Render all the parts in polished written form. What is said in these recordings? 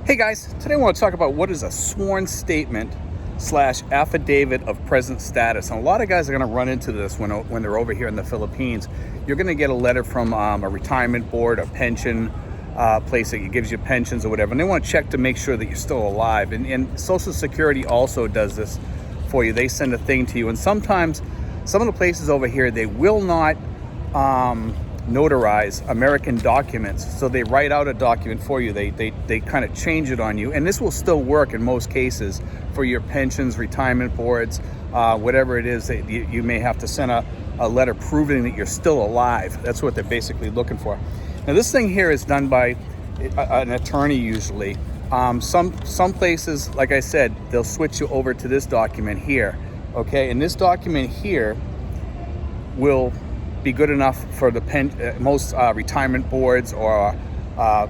Hey guys, today I want to talk about what is a sworn statement slash affidavit of present status. And a lot of guys are going to run into this when they're over here in the Philippines. You're going to get a letter from a retirement board, a pension place that gives you pensions or whatever, and they want to check to make sure that you're still alive. And Social Security also does this for you. They send a thing to you, and sometimes some of the places over here, they will not notarize American documents, so they write out a document for you. They kind of change it on you, and this will still work in most cases for your pensions, retirement boards, whatever it is that you may have to send a letter proving that you're still alive. That's what they're basically looking for. Now this thing here is done by an attorney usually. Some places, like I said, they'll switch you over to this document here, okay? And this document here will be good enough for the most retirement boards or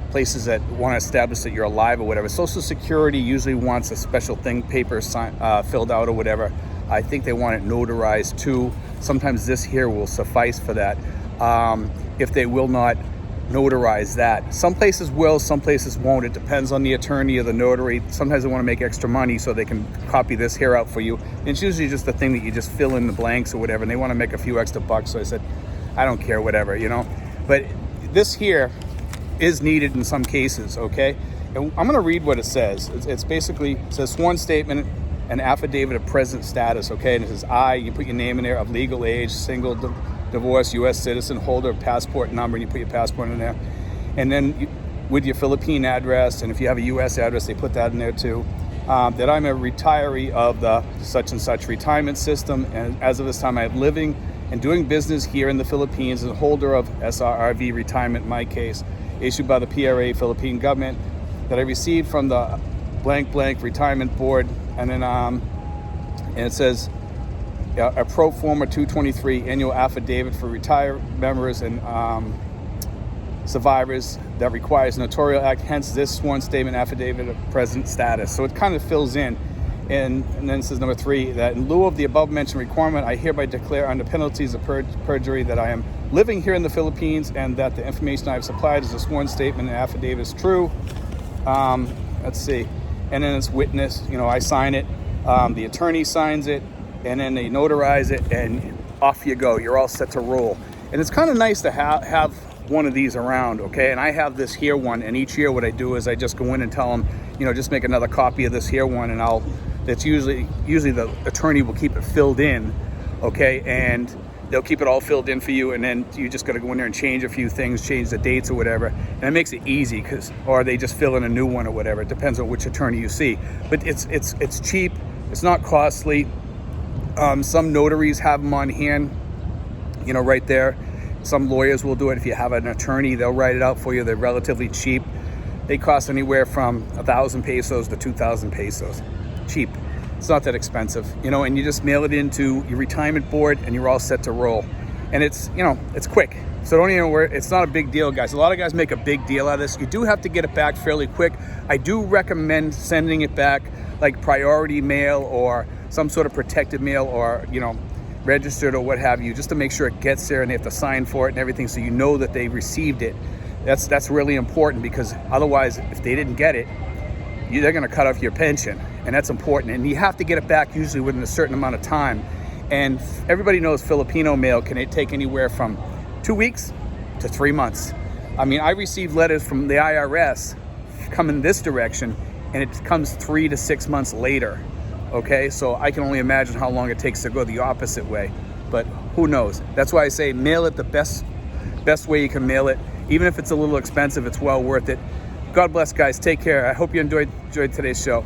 places that want to establish that you're alive or whatever. Social Security usually wants a special thing, paper filled out or whatever. I think they want it notarized too. Sometimes this here will suffice for that. If they will not notarize that. Some places will, some places won't. It depends on the attorney or the notary. Sometimes they want to make extra money so they can copy this here out for you. And it's usually just a thing that you just fill in the blanks or whatever, and they want to make a few extra bucks. So I said, I don't care, whatever, you know. But this here is needed in some cases, okay? And I'm going to read what it says. It's basically, it says sworn statement, an affidavit of present status, okay? And it says you put your name in there, of legal age, single, divorce, U.S. citizen, holder of passport number, and you put your passport in there. And then with your Philippine address, and if you have a U.S. address, they put that in there too. That I'm a retiree of the such and such retirement system, and as of this time I am living and doing business here in the Philippines, and holder of SRRV retirement, in my case, issued by the PRA Philippine government, that I received from the blank blank retirement board. And then and it says a pro forma 223 annual affidavit for retired members and survivors that requires notarial act, hence this sworn statement affidavit of present status. So it kind of fills in. And then it says number 3, that in lieu of the above mentioned requirement, I hereby declare under penalties of perjury that I am living here in the Philippines, and that the information I have supplied as a sworn statement and affidavit is true. Let's see. And then it's witness, I sign it, the attorney signs it, and then they notarize it, and off you go. You're all set to roll. And it's kind of nice to have one of these around, okay? And I have this here one, and each year what I do is I just go in and tell them, just make another copy of this here one, and it's usually the attorney will keep it filled in, okay? And they'll keep it all filled in for you, and then you just got to go in there and change a few things, change the dates or whatever, and it makes it easy, or they just fill in a new one or whatever. It depends on which attorney you see. But it's cheap, it's not costly. Some notaries have them on hand, right there. Some lawyers will do it. If you have an attorney, they'll write it out for you. They're relatively cheap. They cost anywhere from 1,000 pesos to 2,000 pesos. Cheap. It's not that expensive, and you just mail it into your retirement board and you're all set to roll. And it's quick. So don't even worry. It's not a big deal, guys. A lot of guys make a big deal out of this. You do have to get it back fairly quick. I do recommend sending it back like priority mail or some sort of protected mail, or, registered or what have you, just to make sure it gets there and they have to sign for it and everything, so you know that they received it. That's really important, because otherwise, if they didn't get it, they're going to cut off your pension, and that's important. And you have to get it back usually within a certain amount of time. And everybody knows Filipino mail can take anywhere from 2 weeks to 3 months. I mean, I received letters from the IRS coming this direction, and it comes 3 to 6 months later. Okay, so I can only imagine how long it takes to go the opposite way, but who knows? That's why I say mail it the best way you can mail it. Even if it's a little expensive, it's well worth it. God bless, guys. Take care. I hope you enjoyed today's show.